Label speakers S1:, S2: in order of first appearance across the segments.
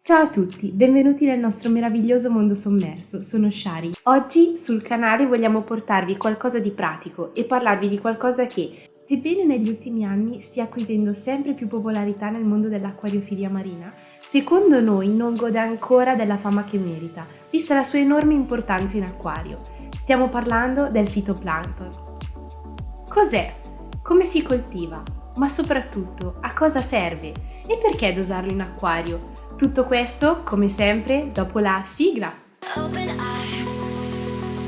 S1: Ciao a tutti, benvenuti nel nostro meraviglioso mondo sommerso, sono Shari. Oggi sul canale vogliamo portarvi qualcosa di pratico e parlarvi di qualcosa che, sebbene negli ultimi anni stia acquisendo sempre più popolarità nel mondo dell'acquariofilia marina, secondo noi non gode ancora della fama che merita, vista la sua enorme importanza in acquario. Stiamo parlando del fitoplancton. Cos'è? Come si coltiva? Ma soprattutto, a cosa serve? E perché dosarlo in acquario? Tutto questo, come sempre, dopo la sigla.
S2: Open eye,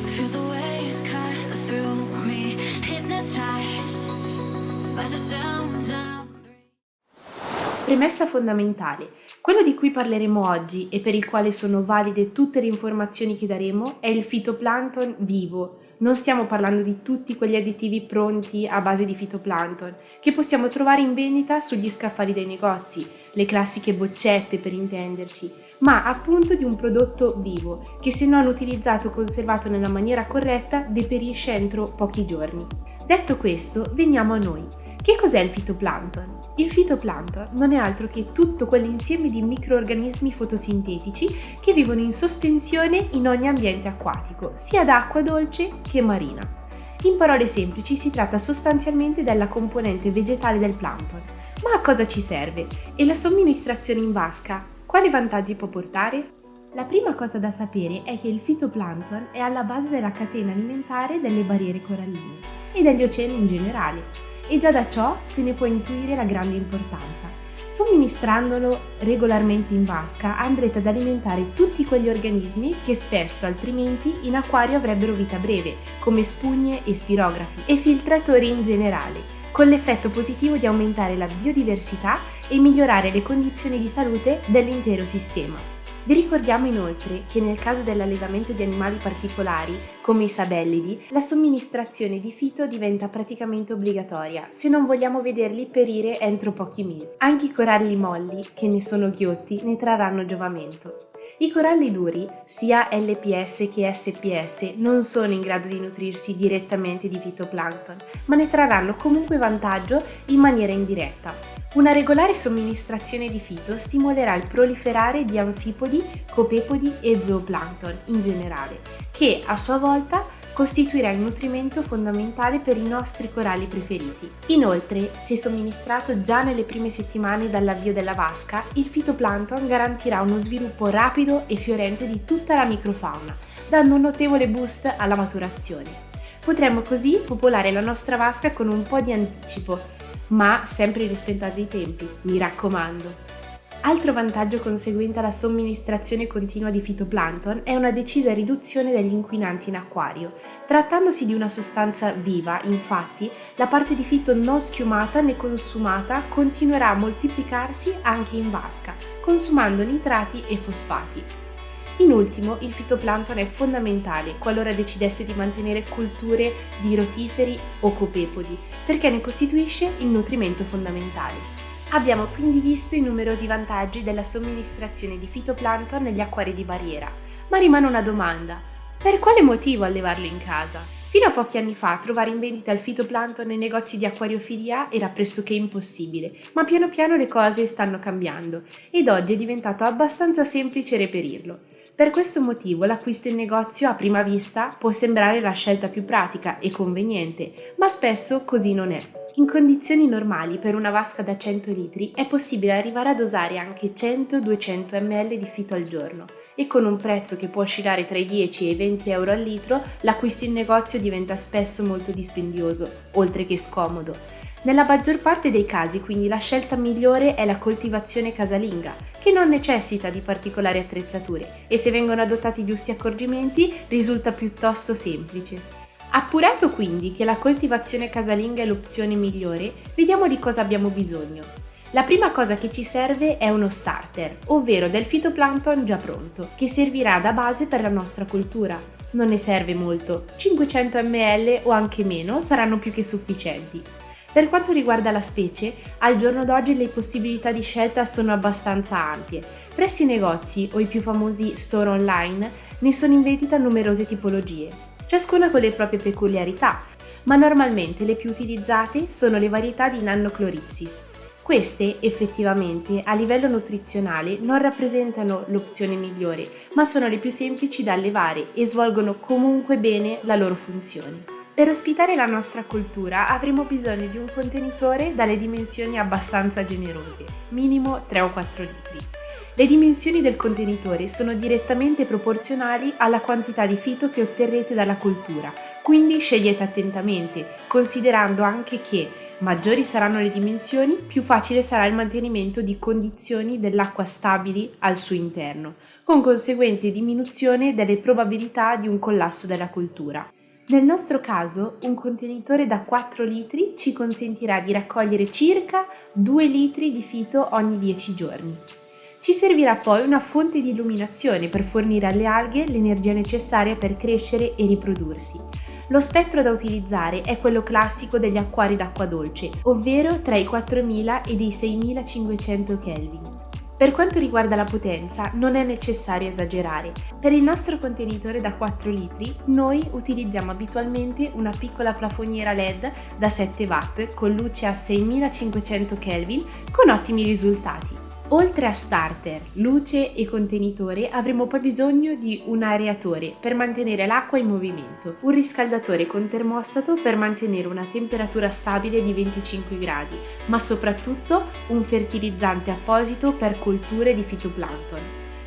S2: feel the waves cut through me, hypnotized by the sounds I'm
S1: Premessa fondamentale. Quello di cui parleremo oggi e per il quale sono valide tutte le informazioni che daremo è il fitoplancton vivo. Non stiamo parlando di tutti quegli additivi pronti a base di fitoplancton che possiamo trovare in vendita sugli scaffali dei negozi, le classiche boccette per intenderci, ma appunto di un prodotto vivo che, se non utilizzato o conservato nella maniera corretta, deperisce entro pochi giorni. Detto questo, veniamo a noi. Che cos'è il fitoplancton? Il fitoplancton non è altro che tutto quell'insieme di microrganismi fotosintetici che vivono in sospensione in ogni ambiente acquatico, sia d'acqua dolce che marina. In parole semplici si tratta sostanzialmente della componente vegetale del plancton. Ma a cosa ci serve? E la somministrazione in vasca, quali vantaggi può portare? La prima cosa da sapere è che il fitoplancton è alla base della catena alimentare delle barriere coralline e degli oceani in generale. E già da ciò se ne può intuire la grande importanza. Somministrandolo regolarmente in vasca andrete ad alimentare tutti quegli organismi che spesso altrimenti in acquario avrebbero vita breve, come spugne e spirografi e filtratori in generale, con l'effetto positivo di aumentare la biodiversità e migliorare le condizioni di salute dell'intero sistema. Vi ricordiamo inoltre che nel caso dell'allevamento di animali particolari, come i sabellidi, la somministrazione di fito diventa praticamente obbligatoria se non vogliamo vederli perire entro pochi mesi. Anche i coralli molli, che ne sono ghiotti, ne trarranno giovamento. I coralli duri, sia LPS che SPS, non sono in grado di nutrirsi direttamente di fitoplancton, ma ne trarranno comunque vantaggio in maniera indiretta. Una regolare somministrazione di fito stimolerà il proliferare di anfipodi, copepodi e zooplancton in generale, che a sua volta costituirà il nutrimento fondamentale per i nostri coralli preferiti. Inoltre, se somministrato già nelle prime settimane dall'avvio della vasca, il fitoplancton garantirà uno sviluppo rapido e fiorente di tutta la microfauna, dando un notevole boost alla maturazione. Potremmo così popolare la nostra vasca con un po' di anticipo, ma sempre rispettando i tempi, mi raccomando. Altro vantaggio conseguente alla somministrazione continua di fitoplancton è una decisa riduzione degli inquinanti in acquario. Trattandosi di una sostanza viva, infatti, la parte di fito non schiumata né consumata continuerà a moltiplicarsi anche in vasca, consumando nitrati e fosfati. In ultimo, il fitoplancton è fondamentale qualora decidesse di mantenere colture di rotiferi o copepodi, perché ne costituisce il nutrimento fondamentale. Abbiamo quindi visto i numerosi vantaggi della somministrazione di fitoplancton negli acquari di barriera, ma rimane una domanda: per quale motivo allevarlo in casa? Fino a pochi anni fa trovare in vendita il fitoplancton nei negozi di acquariofilia era pressoché impossibile, ma piano piano le cose stanno cambiando ed oggi è diventato abbastanza semplice reperirlo. Per questo motivo l'acquisto in negozio a prima vista può sembrare la scelta più pratica e conveniente, ma spesso così non è. In condizioni normali, per una vasca da 100 litri, è possibile arrivare a dosare anche 100-200 ml di fito al giorno e con un prezzo che può oscillare tra i 10 e i 20 euro al litro, l'acquisto in negozio diventa spesso molto dispendioso, oltre che scomodo. Nella maggior parte dei casi, quindi, la scelta migliore è la coltivazione casalinga, che non necessita di particolari attrezzature e se vengono adottati i giusti accorgimenti risulta piuttosto semplice. Appurato quindi che la coltivazione casalinga è l'opzione migliore, vediamo di cosa abbiamo bisogno. La prima cosa che ci serve è uno starter, ovvero del fitoplancton già pronto, che servirà da base per la nostra coltura. Non ne serve molto, 500 ml o anche meno saranno più che sufficienti. Per quanto riguarda la specie, al giorno d'oggi le possibilità di scelta sono abbastanza ampie. Presso i negozi o i più famosi store online ne sono in vendita numerose tipologie, ciascuna con le proprie peculiarità, ma normalmente le più utilizzate sono le varietà di Nannochloripsis. Queste effettivamente a livello nutrizionale non rappresentano l'opzione migliore, ma sono le più semplici da allevare e svolgono comunque bene la loro funzione. Per ospitare la nostra coltura avremo bisogno di un contenitore dalle dimensioni abbastanza generose, minimo 3 o 4 litri. Le dimensioni del contenitore sono direttamente proporzionali alla quantità di fito che otterrete dalla coltura, quindi scegliete attentamente, considerando anche che maggiori saranno le dimensioni, più facile sarà il mantenimento di condizioni dell'acqua stabili al suo interno, con conseguente diminuzione delle probabilità di un collasso della coltura. Nel nostro caso, un contenitore da 4 litri ci consentirà di raccogliere circa 2 litri di fito ogni 10 giorni. Ci servirà poi una fonte di illuminazione per fornire alle alghe l'energia necessaria per crescere e riprodursi. Lo spettro da utilizzare è quello classico degli acquari d'acqua dolce, ovvero tra i 4000 e i 6500 Kelvin. Per quanto riguarda la potenza, non è necessario esagerare. Per il nostro contenitore da 4 litri, noi utilizziamo abitualmente una piccola plafoniera LED da 7 watt con luce a 6500 Kelvin con ottimi risultati. Oltre a starter, luce e contenitore avremo poi bisogno di un aeratore per mantenere l'acqua in movimento, un riscaldatore con termostato per mantenere una temperatura stabile di 25 gradi, ma soprattutto un fertilizzante apposito per colture di fitoplancton.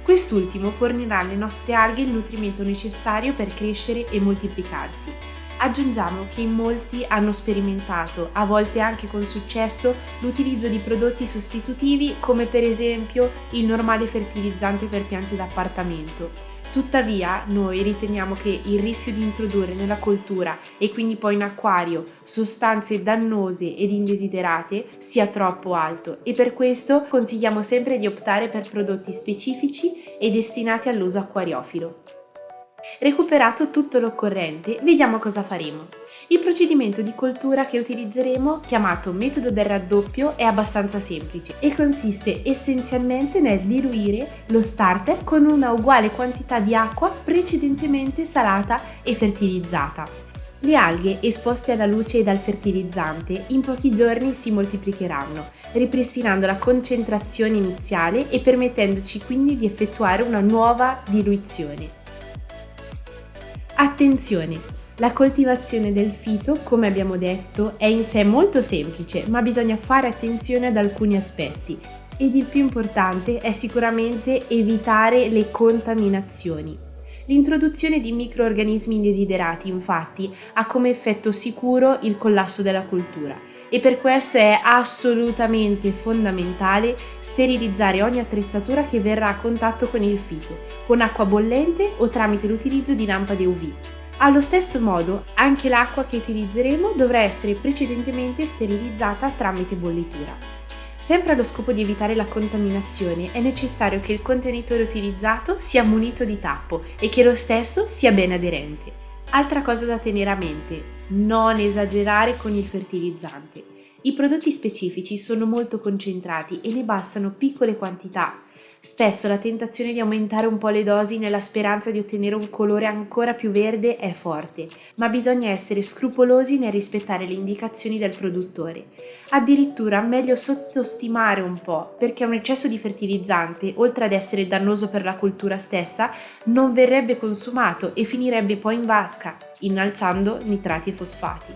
S1: Quest'ultimo fornirà alle nostre alghe il nutrimento necessario per crescere e moltiplicarsi. Aggiungiamo che in molti hanno sperimentato, a volte anche con successo, l'utilizzo di prodotti sostitutivi come per esempio il normale fertilizzante per piante d'appartamento. Tuttavia, noi riteniamo che il rischio di introdurre nella coltura e quindi poi in acquario sostanze dannose ed indesiderate sia troppo alto e per questo consigliamo sempre di optare per prodotti specifici e destinati all'uso acquariofilo. Recuperato tutto l'occorrente, vediamo cosa faremo. Il procedimento di coltura che utilizzeremo, chiamato metodo del raddoppio, è abbastanza semplice e consiste essenzialmente nel diluire lo starter con una uguale quantità di acqua precedentemente salata e fertilizzata. Le alghe esposte alla luce e dal fertilizzante in pochi giorni si moltiplicheranno, ripristinando la concentrazione iniziale e permettendoci quindi di effettuare una nuova diluizione. Attenzione! La coltivazione del fito, come abbiamo detto, è in sé molto semplice, ma bisogna fare attenzione ad alcuni aspetti ed il più importante è sicuramente evitare le contaminazioni. L'introduzione di microrganismi indesiderati, infatti, ha come effetto sicuro il collasso della coltura e per questo è assolutamente fondamentale sterilizzare ogni attrezzatura che verrà a contatto con il fito, con acqua bollente o tramite l'utilizzo di lampade UV. Allo stesso modo, anche l'acqua che utilizzeremo dovrà essere precedentemente sterilizzata tramite bollitura. Sempre allo scopo di evitare la contaminazione, è necessario che il contenitore utilizzato sia munito di tappo e che lo stesso sia ben aderente. Altra cosa da tenere a mente: non esagerare con il fertilizzante. I prodotti specifici sono molto concentrati e ne bastano piccole quantità. Spesso la tentazione di aumentare un po' le dosi nella speranza di ottenere un colore ancora più verde è forte, ma bisogna essere scrupolosi nel rispettare le indicazioni del produttore. Addirittura meglio sottostimare un po', perché un eccesso di fertilizzante, oltre ad essere dannoso per la coltura stessa, non verrebbe consumato e finirebbe poi in vasca, innalzando nitrati e fosfati.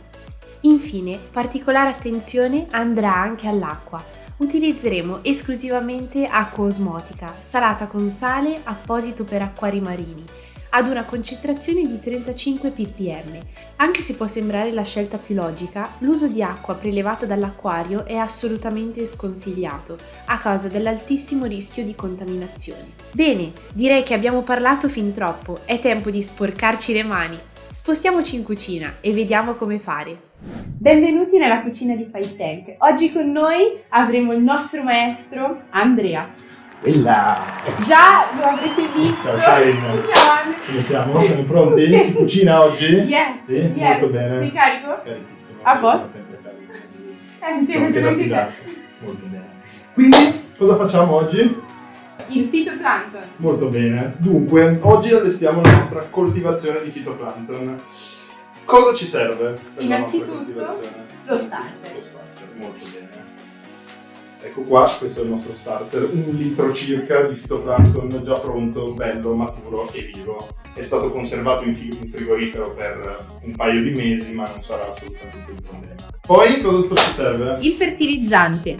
S1: Infine, particolare attenzione andrà anche all'acqua. Utilizzeremo esclusivamente acqua osmotica, salata con sale apposito per acquari marini, ad una concentrazione di 35 ppm. Anche se può sembrare la scelta più logica, l'uso di acqua prelevata dall'acquario è assolutamente sconsigliato a causa dell'altissimo rischio di contaminazioni. Bene, direi che abbiamo parlato fin troppo, è tempo di sporcarci le mani. Spostiamoci in cucina e vediamo come fare. Benvenuti nella cucina di Fight Tank. Oggi con noi avremo il nostro maestro Andrea.
S3: Quella!
S1: Già lo avrete visto.
S3: Ciao Sharon.
S1: Ciao.
S3: Come siamo? Siamo pronti? Si cucina oggi?
S1: Yes,
S3: Sì,
S1: yes.
S3: molto bene.
S1: Sei carico?
S3: Carichissimo.
S1: A
S3: Sono
S1: posto?
S3: sempre carico.
S1: Sono
S3: anche da fidarti. Molto bene. Quindi, cosa facciamo oggi?
S1: Il fitoplancton.
S3: Molto bene. Dunque, oggi allestiamo la nostra coltivazione di fitoplancton. Cosa ci serve per la nostra
S1: Innanzitutto,
S3: coltivazione?
S1: lo starter.
S3: Lo starter, molto bene. Ecco qua, questo è il nostro starter, 1 litro circa di fitoplancton già pronto, bello, maturo e vivo. È stato conservato in frigorifero per un paio di mesi, ma non sarà assolutamente un problema. Poi cos'altro ci serve?
S1: Il fertilizzante.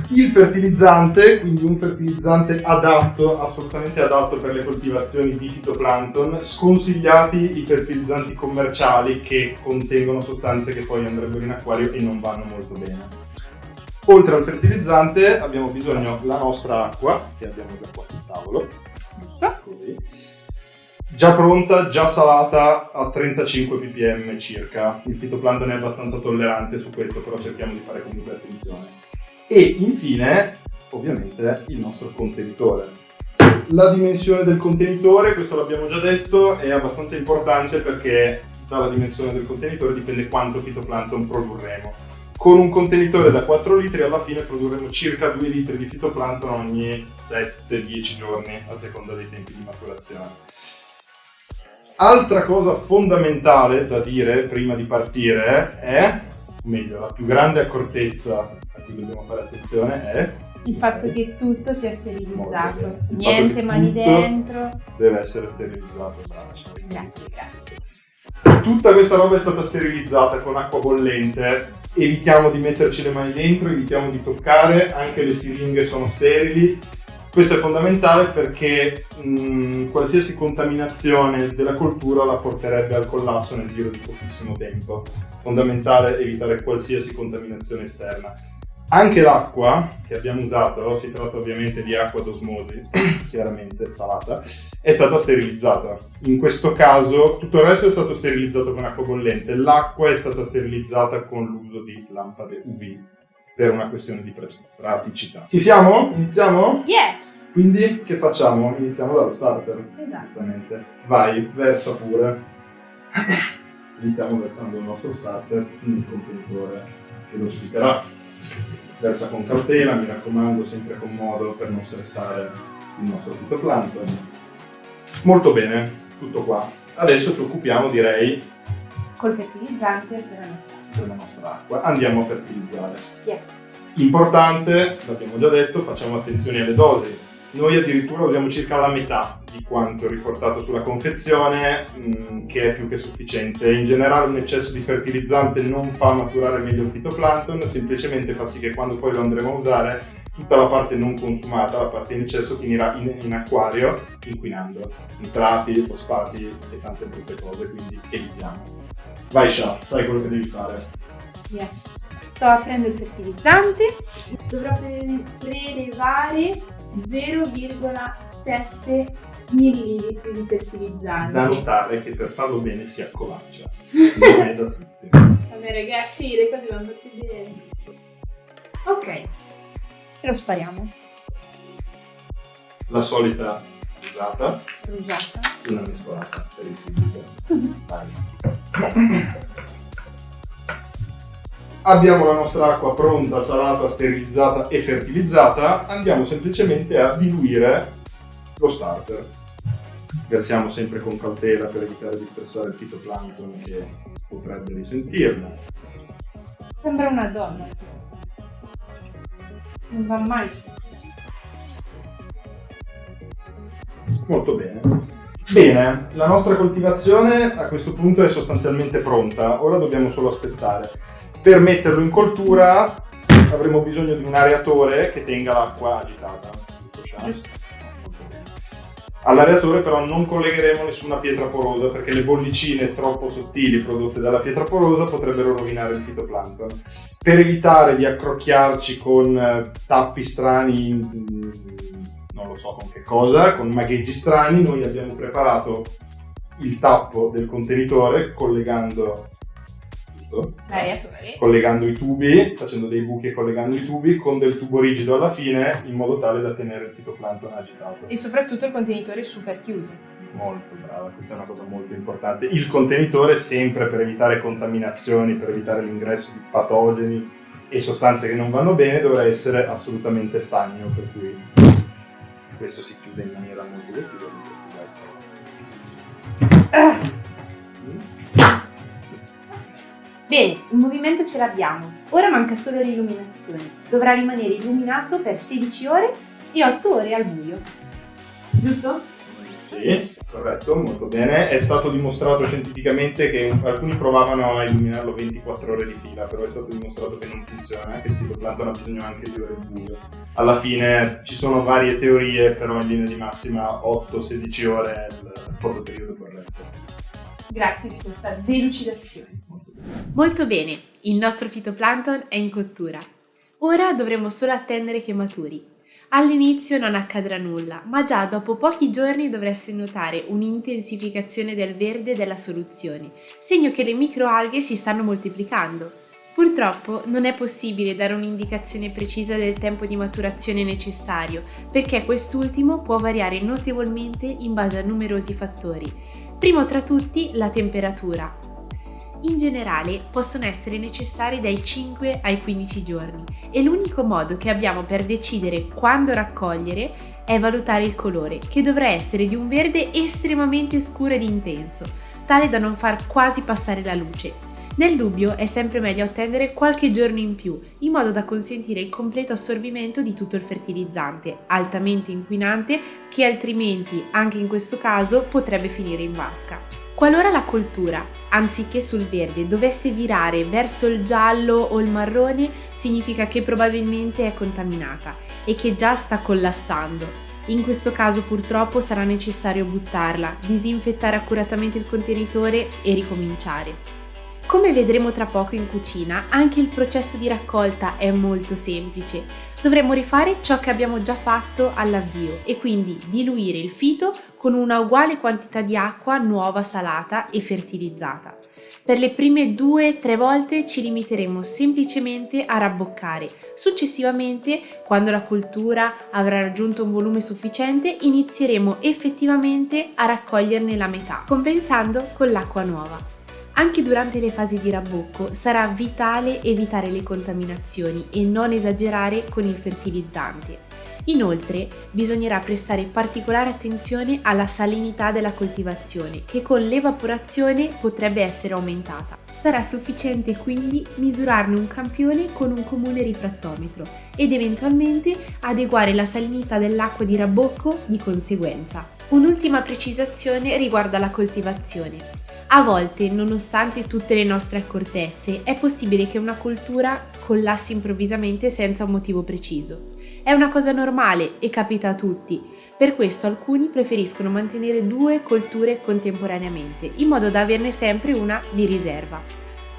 S3: Il fertilizzante, quindi un fertilizzante adatto, assolutamente adatto per le coltivazioni di fitoplancton, sconsigliati i fertilizzanti commerciali che contengono sostanze che poi andrebbero in acquario e non vanno molto bene. Oltre al fertilizzante abbiamo bisogno della nostra acqua, che abbiamo già qua sul tavolo, così, già pronta, già salata a 35 ppm circa. Il fitoplancton è abbastanza tollerante su questo, però cerchiamo di fare comunque attenzione. E infine, ovviamente, il nostro contenitore. La dimensione del contenitore, questo l'abbiamo già detto, è abbastanza importante perché dalla dimensione del contenitore dipende quanto fitoplancton produrremo. Con un contenitore da 4 litri alla fine produrremo circa 2 litri di fitoplancton ogni 7-10 giorni, a seconda dei tempi di maturazione. Altra cosa fondamentale da dire prima di partire è, o meglio, la più grande accortezza a cui dobbiamo fare attenzione è
S1: Il fatto che tutto sia sterilizzato.
S3: Molto bene. Il
S1: Niente
S3: fatto che
S1: mani
S3: tutto
S1: dentro.
S3: deve essere sterilizzato. Bravo.
S1: Grazie.
S3: Tutta questa roba è stata sterilizzata con acqua bollente. Evitiamo di metterci le mani dentro, evitiamo di toccare, anche le siringhe sono sterili. Questo è fondamentale perché qualsiasi contaminazione della coltura la porterebbe al collasso nel giro di pochissimo tempo. Fondamentale evitare qualsiasi contaminazione esterna. Anche l'acqua che abbiamo usato, si tratta ovviamente di acqua d'osmosi, chiaramente salata, è stata sterilizzata. In questo caso tutto il resto è stato sterilizzato con acqua bollente, l'acqua è stata sterilizzata con l'uso di lampade UV per una questione di praticità. Ci siamo? Iniziamo?
S1: Yes!
S3: Quindi che facciamo? Iniziamo dallo starter.
S1: Esatto.
S3: Giustamente. Vai, versa pure. Iniziamo versando il nostro starter nel contenitore che lo ospiterà. Versa con cautela, mi raccomando, sempre con modo per non stressare il nostro fitoplancton. Molto bene, tutto qua. Adesso ci occupiamo, direi,
S1: Col fertilizzante
S3: della nostra acqua. Andiamo a fertilizzare.
S1: Yes!
S3: Importante, l'abbiamo già detto, facciamo attenzione alle dosi. Noi addirittura usiamo circa la metà di quanto riportato sulla confezione, che è più che sufficiente. In generale un eccesso di fertilizzante non fa maturare meglio il fitoplancton, semplicemente fa sì che quando poi lo andremo a usare, tutta la parte non consumata, la parte in eccesso, finirà in acquario inquinando nitrati, fosfati e tante brutte cose, quindi evitiamo. Vai Sha, sai quello che devi fare.
S1: Yes! Sto aprendo il fertilizzante. Dovrò prelevare 0,7 millilitri di fertilizzante.
S3: Da notare che per farlo bene si accovaccia, non è da tutti.
S1: Vabbè ragazzi, le cose vanno fatte bene. Ok, e lo spariamo.
S3: La solita usata,
S1: Usata.
S3: una mescolata per il pubblico. Vai. Abbiamo la nostra acqua pronta, salata, sterilizzata e fertilizzata. Andiamo semplicemente a diluire lo starter. Versiamo sempre con cautela per evitare di stressare il fitoplancton che potrebbe risentirlo.
S1: Sembra una donna. Non va mai stressato.
S3: Molto bene. Bene, la nostra coltivazione a questo punto è sostanzialmente pronta. Ora dobbiamo solo aspettare. Per metterlo in coltura avremo bisogno di un areatore che tenga l'acqua agitata. Giusto, Sha?
S1: Giusto.
S3: Molto bene. All'areatore però non collegheremo nessuna pietra porosa perché le bollicine troppo sottili prodotte dalla pietra porosa potrebbero rovinare il fitoplancton. Per evitare di accrocchiarci con tappi strani, non lo so con che cosa, con magheggi strani, noi abbiamo preparato il tappo del contenitore collegando i tubi, facendo dei buchi e collegando i tubi con del tubo rigido alla fine in modo tale da tenere il fitoplancton agitato.
S1: E soprattutto il contenitore super chiuso.
S3: Molto brava, questa è una cosa molto importante. Il contenitore sempre per evitare contaminazioni, per evitare l'ingresso di patogeni e sostanze che non vanno bene, dovrà essere assolutamente stagno, per cui questo si chiude in maniera molto definitiva.
S1: Bene, il movimento ce l'abbiamo. Ora manca solo l'illuminazione. Dovrà rimanere illuminato per 16 ore e 8 ore al buio. Giusto?
S3: Sì, corretto, molto bene. È stato dimostrato scientificamente che alcuni provavano a illuminarlo 24 ore di fila, però è stato dimostrato che non funziona, che il fitoplancton ha bisogno anche di ore al buio. Alla fine ci sono varie teorie, però in linea di massima 8-16 ore è il fotoperiodo corretto.
S1: Grazie di questa delucidazione. Molto bene, il nostro fitoplancton è in cottura. Ora dovremo solo attendere che maturi. All'inizio non accadrà nulla, ma già dopo pochi giorni dovreste notare un'intensificazione del verde della soluzione, segno che le microalghe si stanno moltiplicando. Purtroppo non è possibile dare un'indicazione precisa del tempo di maturazione necessario, perché quest'ultimo può variare notevolmente in base a numerosi fattori. Primo tra tutti la temperatura. In generale possono essere necessari dai 5 ai 15 giorni e l'unico modo che abbiamo per decidere quando raccogliere è valutare il colore, che dovrà essere di un verde estremamente scuro ed intenso, tale da non far quasi passare la luce. Nel dubbio è sempre meglio attendere qualche giorno in più, in modo da consentire il completo assorbimento di tutto il fertilizzante, altamente inquinante, che altrimenti, anche in questo caso, potrebbe finire in vasca. Qualora la coltura, anziché sul verde, dovesse virare verso il giallo o il marrone, significa che probabilmente è contaminata e che già sta collassando. In questo caso purtroppo sarà necessario buttarla, disinfettare accuratamente il contenitore e ricominciare. Come vedremo tra poco in cucina, anche il processo di raccolta è molto semplice. Dovremo rifare ciò che abbiamo già fatto all'avvio e quindi diluire il fito con una uguale quantità di acqua nuova salata e fertilizzata. Per le prime 2-3 volte ci limiteremo semplicemente a rabboccare. Successivamente, quando la coltura avrà raggiunto un volume sufficiente, inizieremo effettivamente a raccoglierne la metà, compensando con l'acqua nuova. Anche durante le fasi di rabbocco sarà vitale evitare le contaminazioni e non esagerare con il fertilizzante. Inoltre, bisognerà prestare particolare attenzione alla salinità della coltivazione, che con l'evaporazione potrebbe essere aumentata. Sarà sufficiente quindi misurarne un campione con un comune rifrattometro ed eventualmente adeguare la salinità dell'acqua di rabbocco di conseguenza. Un'ultima precisazione riguarda la coltivazione. A volte, nonostante tutte le nostre accortezze, è possibile che una coltura collassi improvvisamente senza un motivo preciso. È una cosa normale e capita a tutti, per questo alcuni preferiscono mantenere 2 colture contemporaneamente, in modo da averne sempre una di riserva.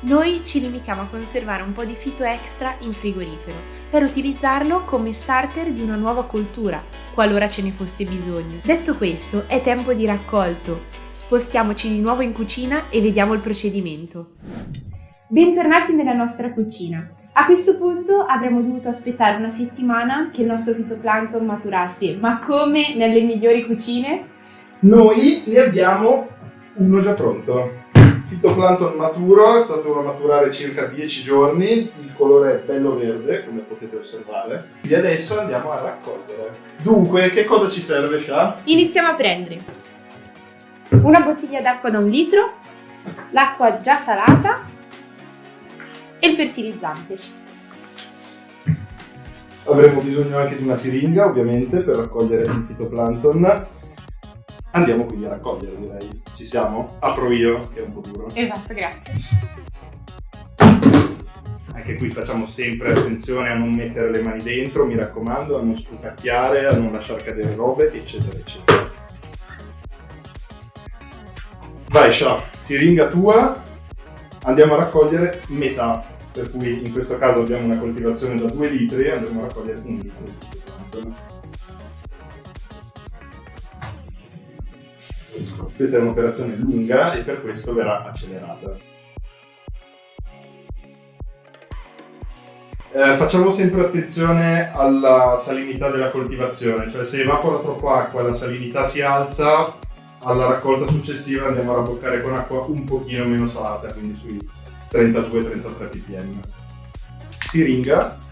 S1: Noi ci limitiamo a conservare un po' di fito extra in frigorifero, per utilizzarlo come starter di una nuova coltura, qualora ce ne fosse bisogno. Detto questo, è tempo di raccolto. Spostiamoci di nuovo in cucina e vediamo il procedimento. Bentornati nella nostra cucina. A questo punto avremmo dovuto aspettare una settimana che il nostro fitoplancton maturasse, ma come nelle migliori cucine?
S3: Noi ne abbiamo uno già pronto. Fitoplancton maturo, è stato da maturare circa 10 giorni, il colore è bello verde, come potete osservare. E adesso andiamo a raccogliere. Dunque, che cosa ci serve, Sha?
S1: Iniziamo a prendere una bottiglia d'acqua da 1 litro, l'acqua già salata e il fertilizzante.
S3: Avremo bisogno anche di una siringa, ovviamente, per raccogliere il fitoplancton. Andiamo quindi a raccogliere, direi. Ci siamo? Apro io, che è un po' duro.
S1: Esatto, grazie.
S3: Anche qui facciamo sempre attenzione a non mettere le mani dentro, mi raccomando, a non sputacchiare, a non lasciare cadere robe, eccetera, eccetera. Vai, Sha, siringa tua, andiamo a raccogliere metà, per cui in questo caso abbiamo una coltivazione da 2 litri, andremo a raccogliere 1 litro di fitoplancton. Questa è un'operazione lunga e per questo verrà accelerata. Facciamo sempre attenzione alla salinità della coltivazione, cioè se evapora troppo acqua e la salinità si alza, alla raccolta successiva andiamo a rabboccare con acqua un pochino meno salata, quindi sui 32-33 ppm. Siringa.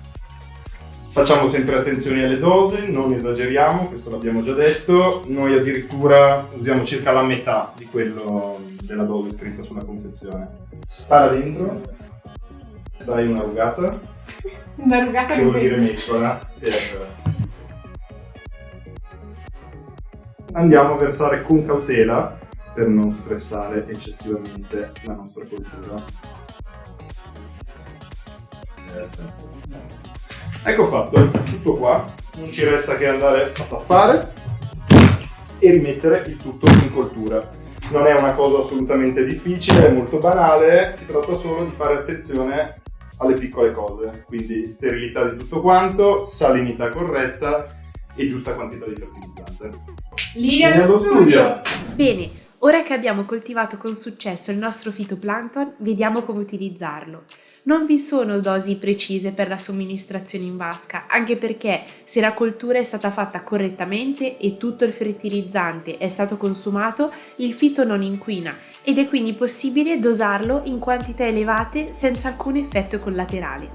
S3: Facciamo sempre attenzione alle dosi, non esageriamo, questo l'abbiamo già detto. Noi addirittura usiamo circa la metà di quello della dose scritta sulla confezione. Spara dentro. Dai una rugata.
S1: Una rugata
S3: Che vuol dire mescola. Andiamo a versare con cautela per non stressare eccessivamente la nostra coltura. Ecco fatto, tutto qua. Non ci resta che andare a tappare e rimettere il tutto in coltura. Non è una cosa assolutamente difficile, è molto banale, si tratta solo di fare attenzione alle piccole cose, quindi sterilità di tutto quanto, salinità corretta e giusta quantità di fertilizzante.
S1: Linea
S3: Nello studio!
S1: Bene, ora che abbiamo coltivato con successo il nostro fitoplancton, vediamo come utilizzarlo. Non vi sono dosi precise per la somministrazione in vasca, anche perché se la coltura è stata fatta correttamente e tutto il fertilizzante è stato consumato, il fito non inquina ed è quindi possibile dosarlo in quantità elevate senza alcun effetto collaterale.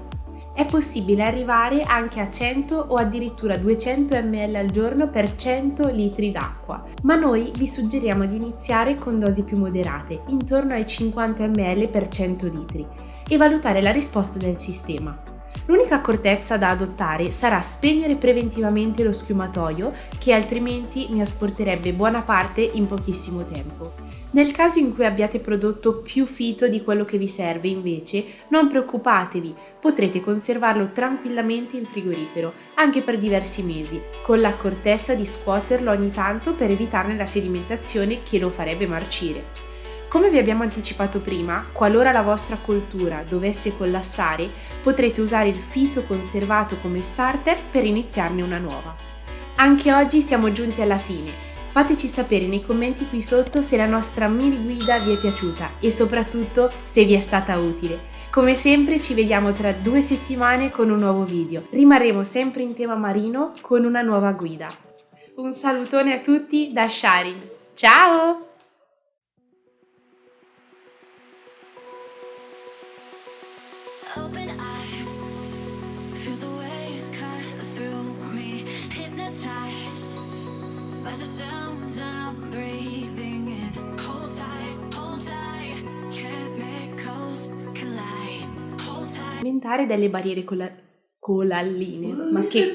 S1: È possibile arrivare anche a 100 o addirittura 200 ml al giorno per 100 litri d'acqua, ma noi vi suggeriamo di iniziare con dosi più moderate, intorno ai 50 ml per 100 litri, e valutare la risposta del sistema. L'unica accortezza da adottare sarà spegnere preventivamente lo schiumatoio, che altrimenti ne asporterebbe buona parte in pochissimo tempo. Nel caso in cui abbiate prodotto più fito di quello che vi serve, invece, non preoccupatevi, potrete conservarlo tranquillamente in frigorifero, anche per diversi mesi, con l'accortezza di scuoterlo ogni tanto per evitarne la sedimentazione che lo farebbe marcire. Come vi abbiamo anticipato prima, qualora la vostra coltura dovesse collassare, potrete usare il fito conservato come starter per iniziarne una nuova. Anche oggi siamo giunti alla fine. Fateci sapere nei commenti qui sotto se la nostra mini guida vi è piaciuta e soprattutto se vi è stata utile. Come sempre ci vediamo tra 2 settimane con un nuovo video. Rimarremo sempre in tema marino con una nuova guida. Un salutone a tutti da Sharin. Ciao!
S2: Open eye, feel the waves cut through me, hypnotized by the sounds I'm breathing in. Hold tight, chemicals collide. Hold tight.
S1: Aumentare delle barriere colalline. Ma che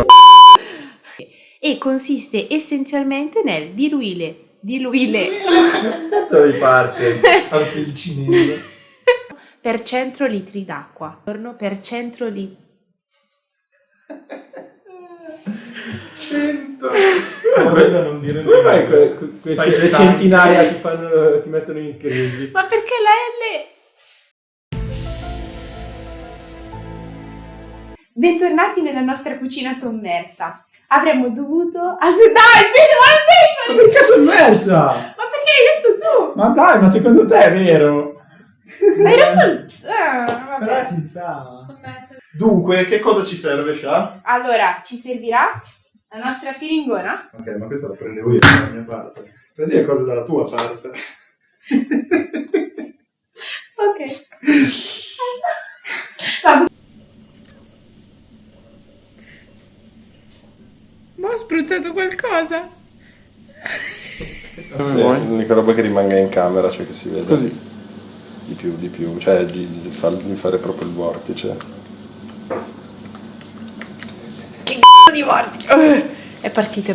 S1: e consiste essenzialmente nel diluire.
S4: Dove parte?
S3: Parte il cinese.
S1: Per 100 litri d'acqua. Per 100 litri.
S3: 100. Cose da non dire
S4: Come mai
S3: nemmeno.
S4: queste
S3: Fai
S4: le
S3: tanti.
S4: centinaia ti mettono in crisi?
S1: Ma perché la L? Bentornati nella nostra cucina sommersa. Avremmo dovuto... Dai,
S4: Ma perché sommersa?
S1: ma perché l'hai detto tu?
S4: Ma dai, ma secondo te è vero?
S1: Hai detto... vabbè.
S5: Però ci sta.
S3: Dunque, che cosa ci serve, Sha?
S1: Allora, ci servirà la nostra siringona.
S3: Ok, ma questa la prendevo io dalla mia parte. Prendi le cose dalla tua parte.
S1: Ok. Vabbè. Ma ho spruzzato qualcosa?
S6: Sì, l'unica roba che rimanga in camera, cioè che si vede così di più, cioè di fare proprio il vortice.
S1: Che c***o di vortice! È partito.